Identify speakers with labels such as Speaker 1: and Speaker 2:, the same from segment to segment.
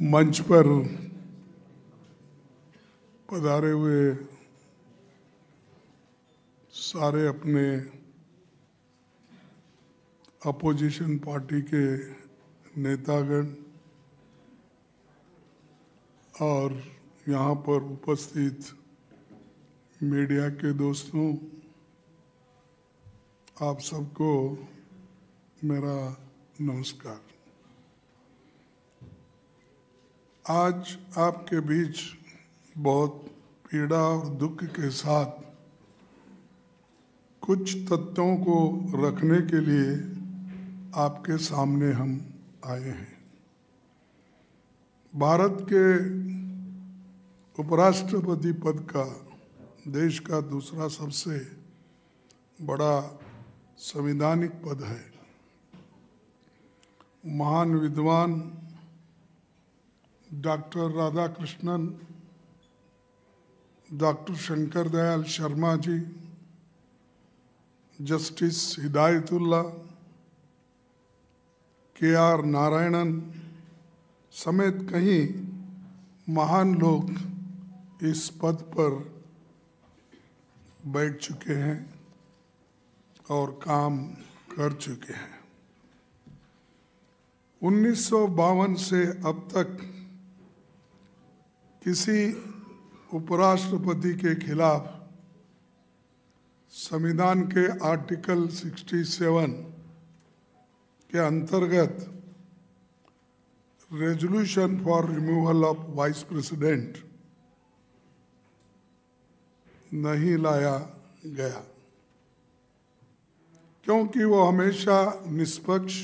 Speaker 1: मंच पर पधारे हुए सारे अपने अपोजिशन पार्टी के नेतागण और यहाँ पर उपस्थित मीडिया के दोस्तों, आप सबको मेरा नमस्कार। आज आपके बीच बहुत पीड़ा और दुख के साथ कुछ तथ्यों को रखने के लिए आपके सामने हम आए हैं। भारत के उपराष्ट्रपति पद का देश का दूसरा सबसे बड़ा संवैधानिक पद है। महान विद्वान doctor Radhakrishnan, doctor Shankar Dayal Sharma ji, justice Hidayatullah, KR. Narayanan समेत कई महान लोग इस पद पर बैठ चुके हैं और काम कर चुके हैं। 1952 से अब तक किसी उपराष्ट्रपति के खिलाफ संविधान के आर्टिकल 67 के अंतर्गत resolution for removal of vice president नहीं लाया गया, क्योंकि वो हमेशा निष्पक्ष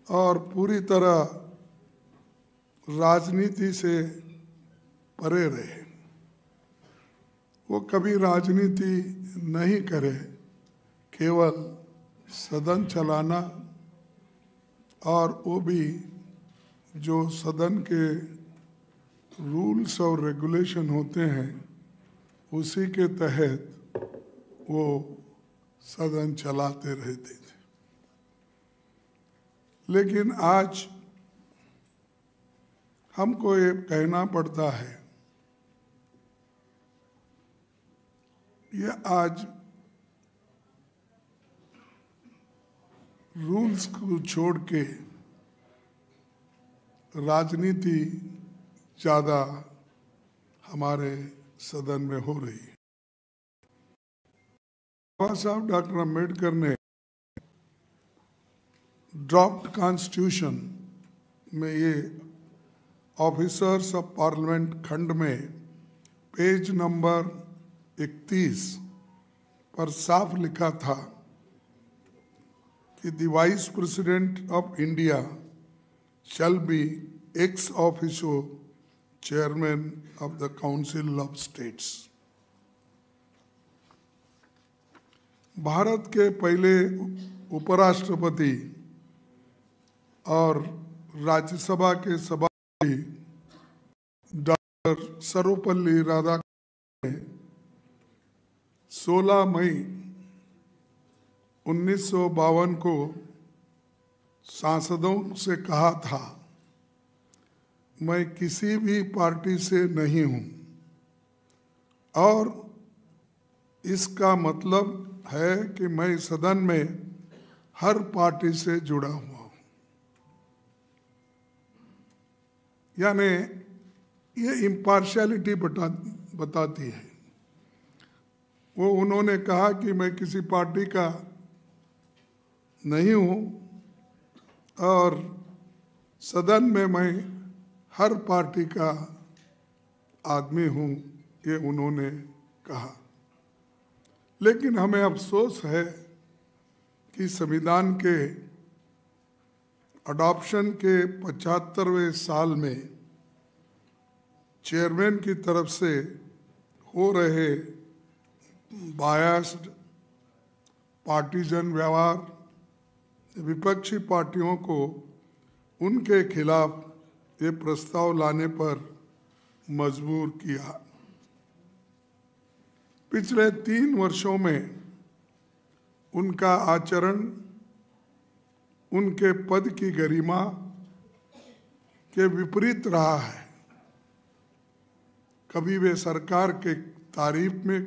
Speaker 1: और पूरी तरह राजनीति से परे रहे। वो कभी राजनीति नहीं करे, केवल सदन चलाना और वो भी जो सदन के रूल्स और रेगुलेशन होते हैं उसी के तहत वो सदन चलाते रहते थे। लेकिन आज हमको ये कहना पड़ता है, ये आज रूल्स को छोड़ के राजनीति ज़्यादा हमारे सदन में हो रही है। बाबा साहब डॉक्टर अम्बेडकर ने ड्राफ्ट कॉन्स्टिट्यूशन में ये ऑफिसर्स ऑफ पार्लियामेंट खंड में पेज नंबर 31 पर साफ लिखा था कि the vice president of India shall be x officio chairman of the council of states. Bharat के पहले उपराष्ट्रपति और राज्यसभा के सभापति डॉक्टर सर्वपल्ली राधाकृष्णन ने 16 मई 1952 को सांसदों से कहा था, मैं किसी भी पार्टी से नहीं हूं और इसका मतलब है कि मैं सदन में हर पार्टी से जुड़ा हुआ हूं। यानी ये इम्पार्शियलिटी बताती है। वो उन्होंने कहा कि मैं किसी पार्टी का नहीं हूं और सदन में मैं हर पार्टी का आदमी हूं, ये उन्होंने कहा। लेकिन हमें अफसोस है कि संविधान के अडॉप्शन के 75वें साल में चेयरमैन की तरफ से हो रहे बायस्ड पार्टीजन व्यवहार विपक्षी पार्टियों को उनके खिलाफ ये प्रस्ताव लाने पर मजबूर किया। पिछले 3 वर्षों में उनका आचरण उनके पद की गरिमा के विपरीत रहा है। कभी वे सरकार के तारीफ में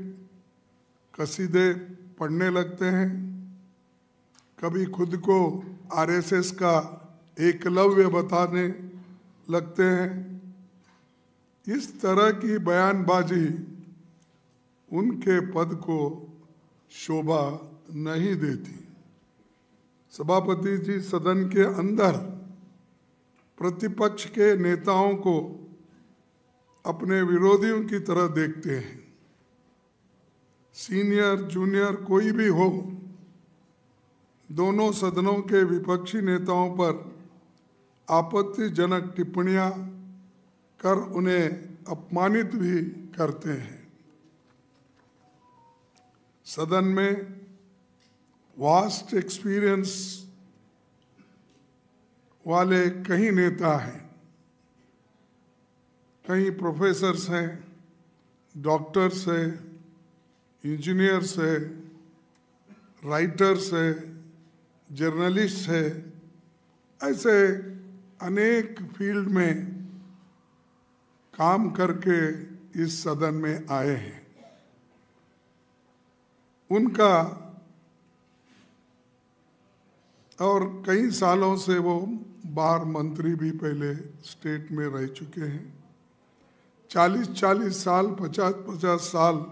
Speaker 1: कसीदे पढ़ने लगते हैं, कभी खुद को आरएसएस का एकलव्य बताने लगते हैं। इस तरह की बयानबाजी उनके पद को शोभा नहीं देती। सभापति जी सदन के अंदर प्रतिपक्ष के नेताओं को अपने विरोधियों की तरह देखते हैं। सीनियर जूनियर कोई भी हो, दोनों सदनों के विपक्षी नेताओं पर आपत्तिजनक टिप्पणियां कर उन्हें अपमानित भी करते हैं। सदन में वास्ट एक्सपीरियंस वाले कई नेता हैं, कई प्रोफेसर्स हैं, डॉक्टर्स हैं, इंजीनियर्स हैं, राइटर्स हैं, जर्नलिस्ट हैं, ऐसे अनेक फील्ड में काम करके इस सदन में आए हैं। उनका और कई सालों से वो बार मंत्री भी पहले स्टेट में रह चुके हैं। 40-40 साल, 50-50 साल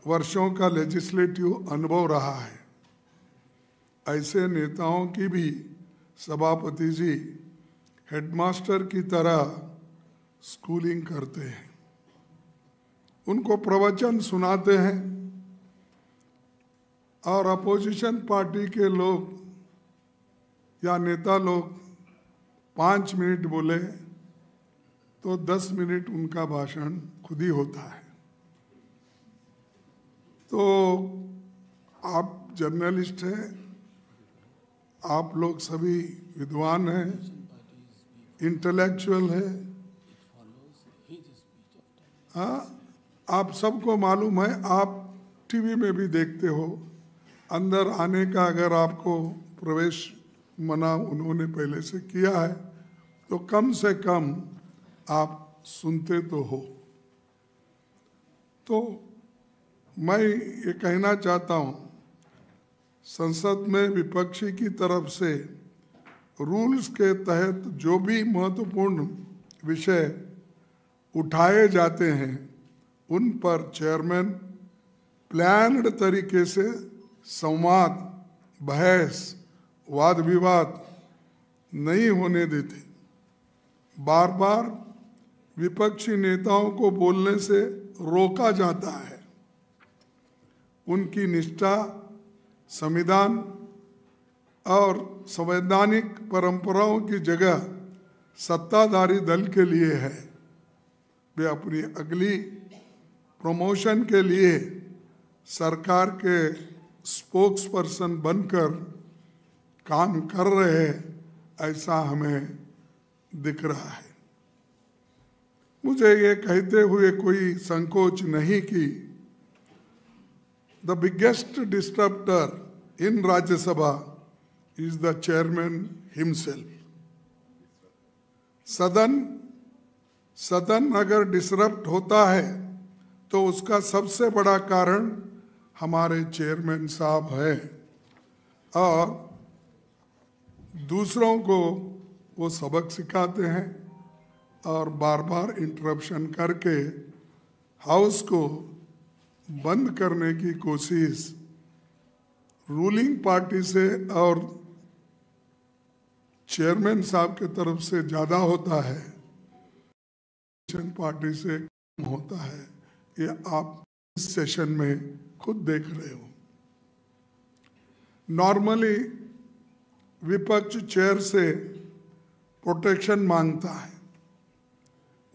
Speaker 1: वर्षों का लेजिस्लेटिव अनुभव रहा है। ऐसे नेताओं की भी सभापति जी हेडमास्टर की तरह स्कूलिंग करते हैं, उनको प्रवचन सुनाते हैं, और अपोजिशन पार्टी के लोग या नेता लोग 5 मिनट बोले तो 10 मिनट उनका भाषण खुद ही होता है। तो आप जर्नलिस्ट हैं, आप लोग सभी विद्वान हैं, इंटेलेक्चुअल हैं। हाँ, आप सबको मालूम है, आप टीवी में भी देखते हो, अंदर आने का अगर आपको प्रवेश मना उन्होंने पहले से किया है तो कम से कम आप सुनते तो हो। तो मैं ये कहना चाहता हूँ, संसद में विपक्षी की तरफ से रूल्स के तहत जो भी महत्वपूर्ण विषय उठाए जाते हैं उन पर चेयरमैन प्लान्ड तरीके से संवाद, बहस, वाद विवाद नहीं होने देते। बार बार विपक्षी नेताओं को बोलने से रोका जाता है। उनकी निष्ठा संविधान और संवैधानिक परंपराओं की जगह सत्ताधारी दल के लिए है। वे अपनी अगली प्रमोशन के लिए सरकार के स्पोक्स पर्सन बनकर काम कर रहे हैं, ऐसा हमें दिख रहा है। मुझे ये कहते हुए कोई संकोच नहीं कि the biggest disturber in Rajya Sabha is the chairman himself. सदन अगर डिसरप्ट होता है तो उसका सबसे बड़ा कारण हमारे चेयरमैन साहब है, और दूसरों को वो सबक सिखाते हैं और बार बार इंटरप्शन करके हाउस को बंद करने की कोशिश रूलिंग पार्टी से और चेयरमैन साहब के तरफ से ज़्यादा होता है, पार्टी से कम होता है। ये आप इस सेशन में खुद देख रहे हो। नॉर्मली विपक्ष चेयर से प्रोटेक्शन मांगता है,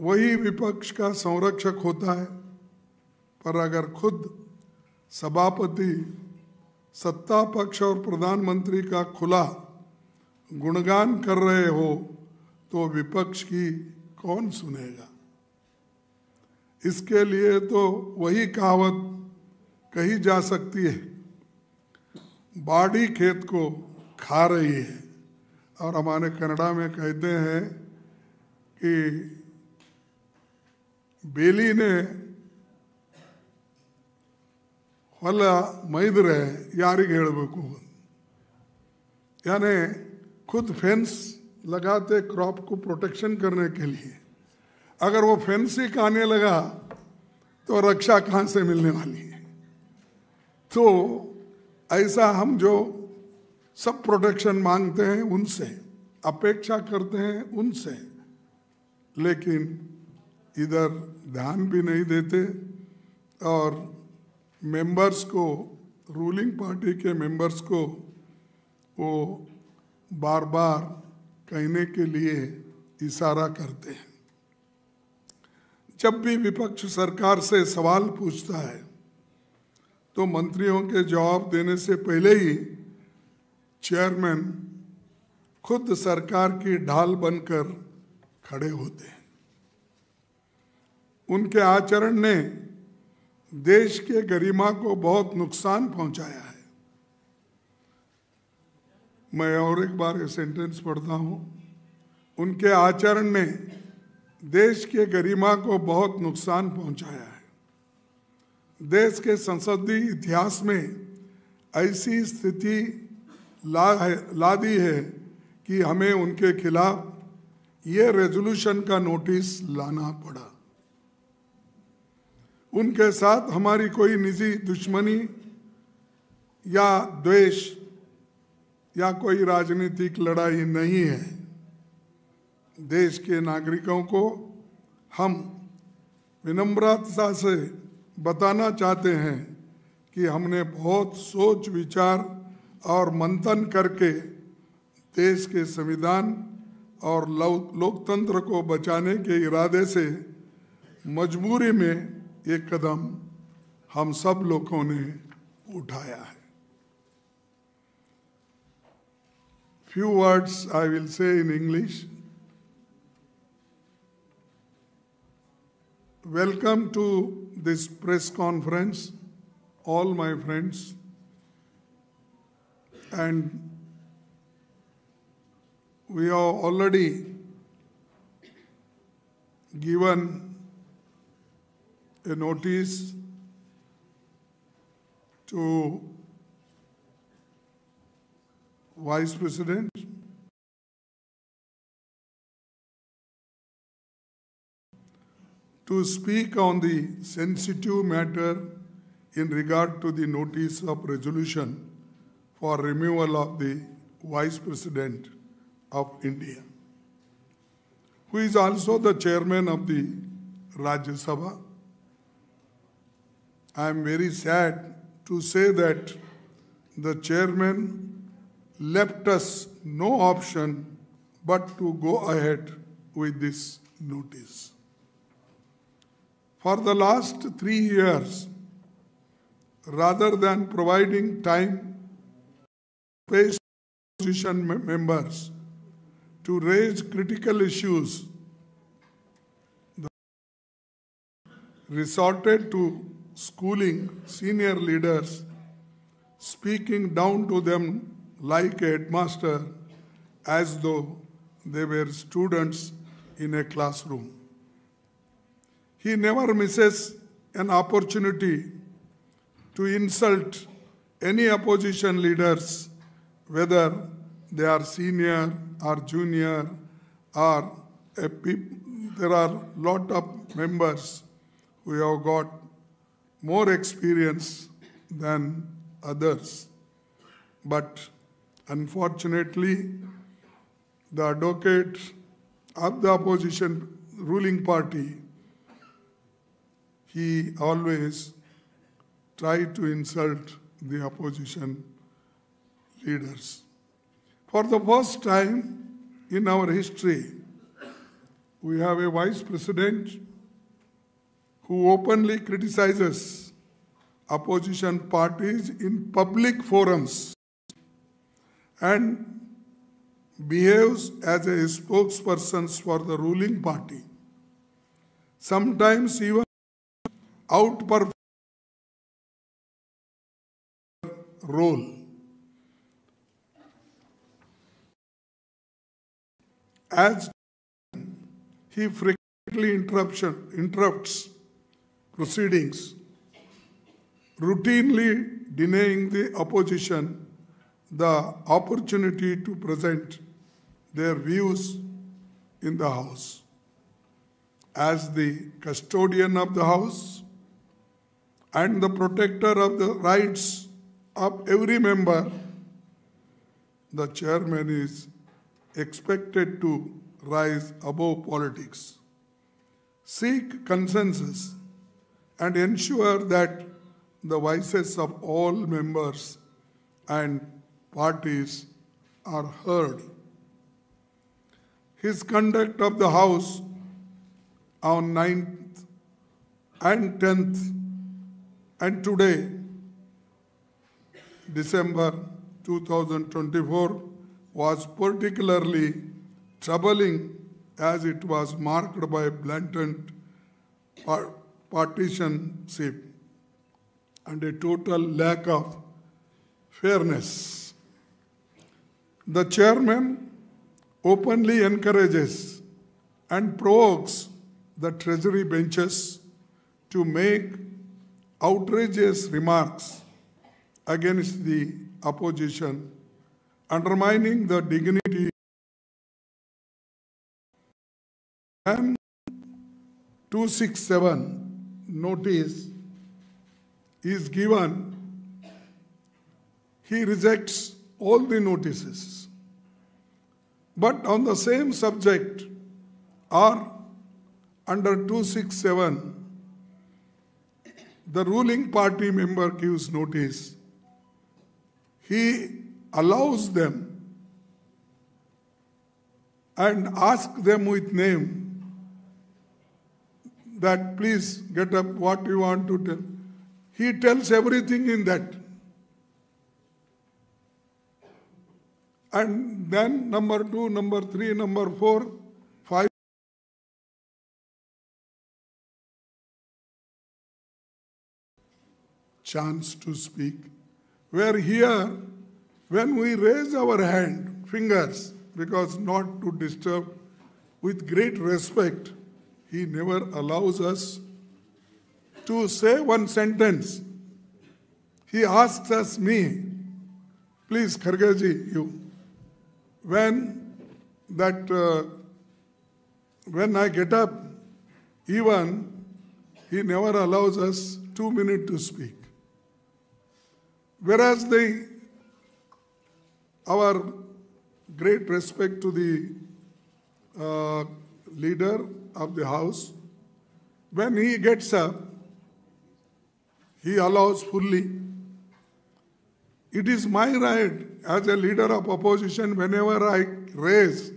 Speaker 1: वही विपक्ष का संरक्षक होता है। पर अगर खुद सभापति सत्ता पक्ष और प्रधानमंत्री का खुला गुणगान कर रहे हो तो विपक्ष की कौन सुनेगा। इसके लिए तो वही कहावत कही जा सकती है, बाड़ी खेत को खा रही है, और हमारे कन्नड़ा में कहते हैं कि बेली ने ಹೊಲ ಮೈದ್ರೆ ಯಾರಿಗೆ ಹೇಳಬೇಕು, यानी खुद फेंस लगाते क्रॉप को प्रोटेक्शन करने के लिए, अगर वो फेंस ही खाने लगा तो रक्षा कहाँ से मिलने वाली है। तो ऐसा हम जो सब प्रोटेक्शन मांगते हैं उनसे, अपेक्षा करते हैं उनसे, लेकिन इधर ध्यान भी नहीं देते और मेंबर्स को, रूलिंग पार्टी के मेंबर्स को वो बार बार कहने के लिए इशारा करते हैं। जब भी विपक्ष सरकार से सवाल पूछता है तो मंत्रियों के जवाब देने से पहले ही चेयरमैन खुद सरकार की ढाल बनकर खड़े होते हैं। उनके आचरण ने देश के गरिमा को बहुत नुकसान पहुंचाया है। मैं और एक बार ये सेंटेंस पढ़ता हूं, उनके आचरण ने देश के गरिमा को बहुत नुकसान पहुंचाया है। देश के संसदीय इतिहास में ऐसी स्थिति ला दी है कि हमें उनके खिलाफ ये रेजोल्यूशन का नोटिस लाना पड़ा। उनके साथ हमारी कोई निजी दुश्मनी या द्वेष या कोई राजनीतिक लड़ाई नहीं है। देश के नागरिकों को हम विनम्रता से बताना चाहते हैं कि हमने बहुत सोच विचार और मंथन करके देश के संविधान और लोकतंत्र को बचाने के इरादे से मजबूरी में एक कदम हम सब लोगों ने उठाया है। Few words I will say in English. Welcome to this press conference, all my friends, and we have already given a notice to Vice President to speak on the sensitive matter in regard to the notice of resolution for removal of the Vice President of India, who is also the chairman of the Rajya Sabha. I am very sad to say that the chairman left us no option but to go ahead with this notice. For the last 3 years, rather than providing time space to opposition members to raise critical issues, resorted to schooling senior leaders, speaking down to them like a headmaster as though they were students in a classroom. He never misses an opportunity to insult any opposition leaders, whether they are senior or junior, or there are lot of members who have got more experience than others. But unfortunately, the advocate of the opposition ruling party, he always tried to insult the opposition leaders. For the first time in our history, we have a vice president who openly criticizes opposition parties in public forums and behaves as a spokesperson for the ruling party, sometimes even outperform role. As He frequently interrupts proceedings, routinely denying the opposition the opportunity to present their views in the House. As the custodian of the House and the protector of the rights of every member, the chairman is expected to rise above politics, seek consensus, and ensure that the voices of all members and parties are heard. His conduct of the House on 9th and 10th and today, December 2024, was particularly troubling as it was marked by blatant partisanship and a total lack of fairness. The chairman openly encourages and provokes the treasury benches to make outrageous remarks against the opposition, undermining the dignity. When 267 notice is given, he rejects all the notices. But on the same subject or under 267, the ruling party member gives notice. He allows them and asks them with name that please get up, what you want to tell. He tells everything in that. And then number 2, number 3, number 4, 5. Chance to speak. Where here, when we raise our hand, fingers, because not to disturb, with great respect, he never allows us to say one sentence. He asks us, me, please, Khargeji, you. When I get up, even he never allows us 2 minutes to speak. Whereas our great respect to the leader of the House, when he gets up, he allows fully. It is my right as a leader of opposition, whenever I raise,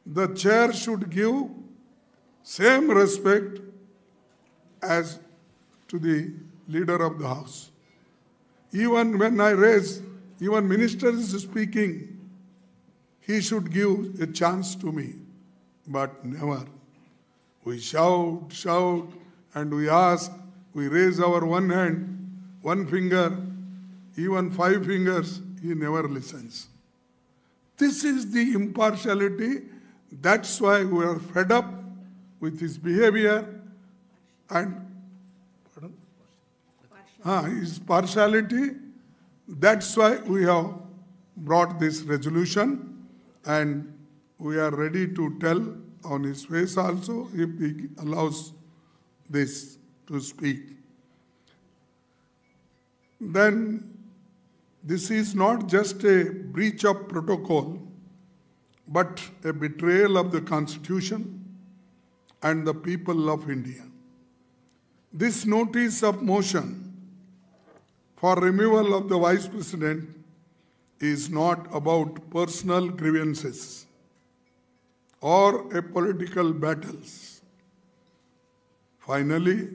Speaker 1: the chair should give same respect as to the leader of the House. Even when I raise, even minister is speaking, he should give a chance to me. But never. We shout, and we ask, we raise our one hand, one finger, even 5 fingers, he never listens. This is the impartiality. That's why we are fed up with his behavior and his partiality. That's why we have brought this resolution, and we are ready to tell on his face also if he allows this to speak. Then this is not just a breach of protocol, but a betrayal of the Constitution and the people of India. This notice of motion for removal of the Vice President is not about personal grievances or a political battles. Finally,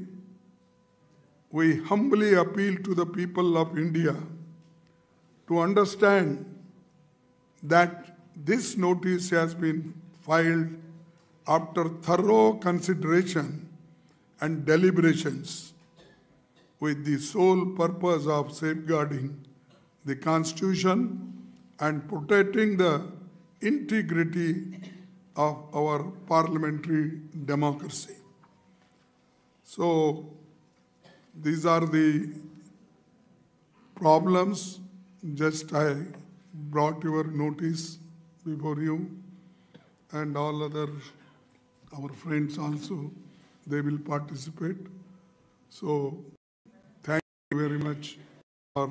Speaker 1: we humbly appeal to the people of India to understand that this notice has been filed after thorough consideration and deliberations with the sole purpose of safeguarding the Constitution and protecting the integrity of our parliamentary democracy. So these are the problems just I brought your notice before you, and all other our friends also, they will participate. So thank you very much for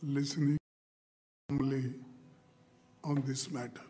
Speaker 1: listening on this matter.